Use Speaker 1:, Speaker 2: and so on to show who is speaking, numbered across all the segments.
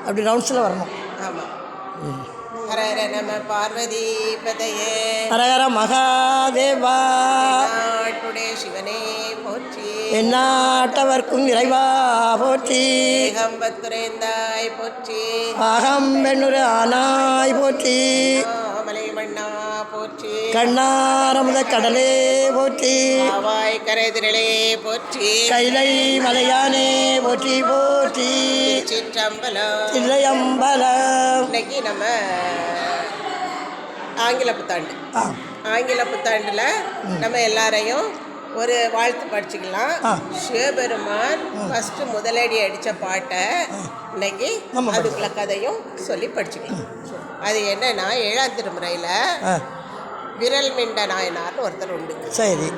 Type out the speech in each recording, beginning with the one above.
Speaker 1: அப்படி ரவுண்ட்ஸில் வரணும்.
Speaker 2: ஆமாம். ஹர ஹர நம பார்வதி பதையே
Speaker 1: ஹரஹர மகாதேவா.
Speaker 2: நாட்டுடைய சிவனே போற்றி,
Speaker 1: எந்நாட்டவர்க்கும் இறைவா போற்றி.
Speaker 2: ஏகம்பத்துரைந்தாய் போற்றி,
Speaker 1: அகம் பெண்ணுரு ஆனாய் போற்றி.
Speaker 2: மலை மண்ணா போற்றி,
Speaker 1: கண்ணாரமுத கடலே போற்றி.
Speaker 2: ஆவாய் கரைதிரளே போற்றி,
Speaker 1: கைலை மலையானே போற்றி போற்றி.
Speaker 2: சிற்றம்பலம்.
Speaker 1: தில்லையம்பலம்.
Speaker 2: இன்னைக்கு நம்ம ஆங்கில புத்தாண்டு. ஆங்கில புத்தாண்டில் நம்ம எல்லாரையும் ஒரு வாழ்த்து படிச்சுக்கலாம். சிவபெருமான் ஃபஸ்ட்டு முதலடி அடித்த பாட்டை இன்னைக்கு அதுக்குள்ள கதையும் சொல்லி படிச்சுக்கலாம். அது என்னன்னா, 7ஆம் திருமுறையில் விரல் மிண்ட நாயனார்னு ஒருத்தர் உண்டு.
Speaker 1: சரி.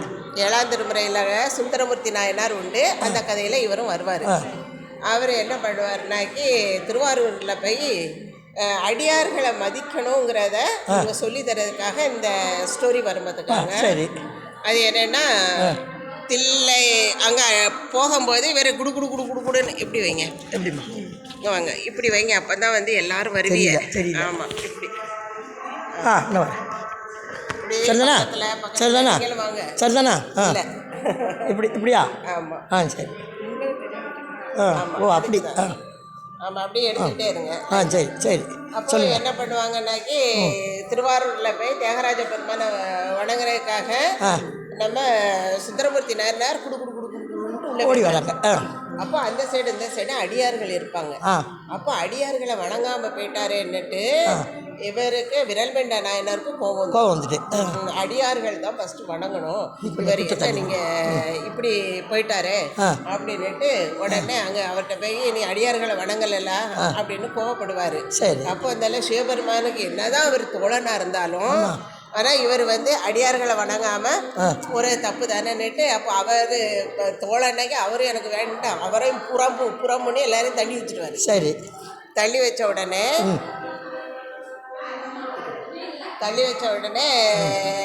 Speaker 2: 7ஆம் திருமுறையில் சுந்தரமூர்த்தி நாயனார் உண்டு. அந்த கதையில் இவரும் வருவார். அவர் என்ன பண்ணுவார்னாக்கி, திருவாரூரில் போய் அடியார்களை மதிக்கணுங்கிறத இவங்க சொல்லி தரதுக்காக இந்த ஸ்டோரி வரும்போதுக்காக. அது என்னென்னா, தில்லை அங்கே போகும்போது இவர் குடு குடு குடு குடு குடுன்னு இப்படி வைங்க, எப்படிமா இங்கே வாங்க, இப்படி வைங்க, அப்போ தான் வந்து எல்லாரும் வருவீங்க. ஆமாம், இப்படி
Speaker 1: சரிதானா? சரிதானா? சரிதானா?
Speaker 2: இல்லை,
Speaker 1: இப்படி இப்படியா?
Speaker 2: ஆமாம்.
Speaker 1: சரி. ஓ அப்படி.
Speaker 2: ஆமாம், அப்படியே எடுத்துகிட்டே இருங்க.
Speaker 1: சரி சரி.
Speaker 2: அப்போ என்ன பண்ணுவாங்கன்னாக்கி, திருவாரூரில் போய் தியாகராஜ பெருமானை வணங்குறதுக்காக நம்ம சுந்தரமூர்த்தி நாயனார் குடு குடு குடு குடுன்னு ஓடி வராங்க. அப்போ அந்த சைடு இந்த சைடு அடியார்கள் இருப்பாங்க. அப்போ அடியார்களை வணங்காமல் போயிட்டாருன்னுட்டு இவருக்கு விரல்மெண்ட நாயனருக்கு கோவம் வந்துட்டு, அடியார்கள் தான் ஃபஸ்ட்டு வணங்கணும், இவர் என்ன நீங்கள் இப்படி போயிட்டாரு அப்படின்னுட்டு உடனே அங்கே அவர்கிட்ட போய் நீ அடியார்களை வணங்கலைல அப்படின்னு கோவப்படுவார். அப்போ இருந்தாலும் சிவபெருமானுக்கு என்னதான் அவர் தோழனாக இருந்தாலும், ஆனால் இவர் வந்து அடியார்களை வணங்காமல் ஒரு தப்பு தானேன்னுட்டு, அப்போ அவர் தோழனைக்கு அவரும் எனக்கு வேண்டாம், அவரையும் புறம் பண்ணி எல்லாரையும் தள்ளி வச்சுருவார். சரி. தள்ளி வச்ச உடனே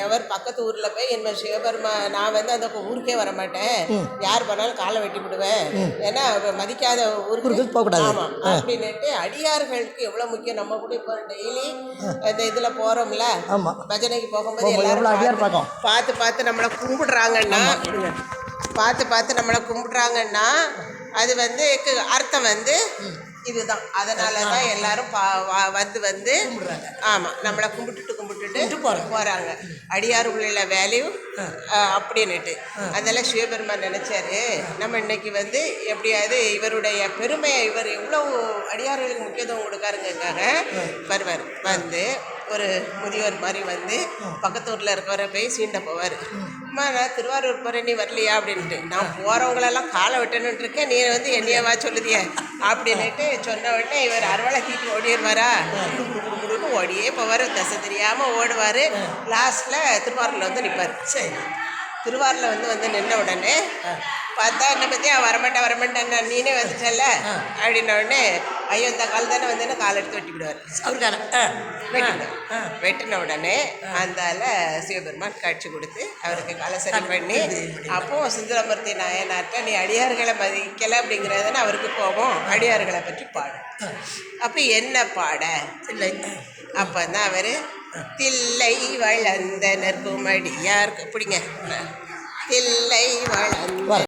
Speaker 2: அவர் பக்கத்து ஊரில் போய் என்ன சிவபெருமா, நான் வந்து அந்த ஊருக்கே வரமாட்டேன், யார் பண்ணாலும் காலை வெட்டி விடுவேன், ஏன்னா மதிக்காத ஊருக்கு போகக்கூடாது. ஆமாம் அப்படின்னுட்டு அடியார்களுக்கு எவ்வளோ முக்கியம். நம்ம கூட இப்போ டெய்லி அந்த இதில் போகிறோம்ல, பஜனைக்கு போகும்போது எல்லாரும் பார்த்து நம்மளை கும்பிடுறாங்கன்னா அது வந்து அர்த்தம் வந்து இதுதான். அதனால தான் எல்லாரும் வந்து ஆமாம் நம்மளை கும்பிட்டுட்டு போகிறாங்க. அடியாருக்குள்ள வேல்யூ அப்படின்னுட்டு. அதெல்லாம் சிவபெருமான் நினச்சாரு, நம்ம இன்னைக்கு வந்து எப்படியாவது இவருடைய பெருமையை, இவர் எவ்வளோ அடியார்களுக்கு முக்கியத்துவம் கொடுக்காருங்கிறதுக்காக வருவார். வந்து ஒரு முதியோர் மாதிரி வந்து பக்கத்து ஊரில் இருக்கிறவரை போய் சீண்ட போவார். அம்மா, நான் திருவாரூர் போகிறேன், நீ வரலையா அப்படின்ட்டு. நான் போகிறவங்களெல்லாம் காலை வெட்டணுன்ட்டு இருக்கேன், நீ வந்து என்னையவா சொல்லுதிய அப்படின்னுட்டு சொன்ன உடனே இவர் அறுவலை தீட்டு ஓடிடுவாரா, குடுன்னு ஓடியே போவார். தசை தெரியாமல் ஓடுவார். லாஸ்ட்டில் திருவாரூரில் வந்து நிற்பார். சரி. திருவாரூரில் வந்து நின்ன உடனே பார்த்தா என்னை பற்றி வரமாட்டேன் நீனே வந்துட்டல அப்படின்ன உடனே, ஐயோ இந்த கால் தானே வந்து கால் எடுத்து வெட்டிவிடுவார். அவருக்கான வெட்டின உடனே அந்தால சிவபெருமான் காட்சி கொடுத்து அவருக்கு காலை சரி பண்ணி, அப்போது சுந்தரமூர்த்தி நாயனார்ட்ட நீ அடியார்களை மதிக்கலை அப்படிங்கிறதுன்னு அவருக்கு கோபம். அடியார்களை பற்றி பாடும். அப்போ என்ன பாட இல்லை, அப்போ தான் அவர் தில்லை வளர்ந்த நற்புமடியார், பிடிங்க, தில்லை வளர்ந்த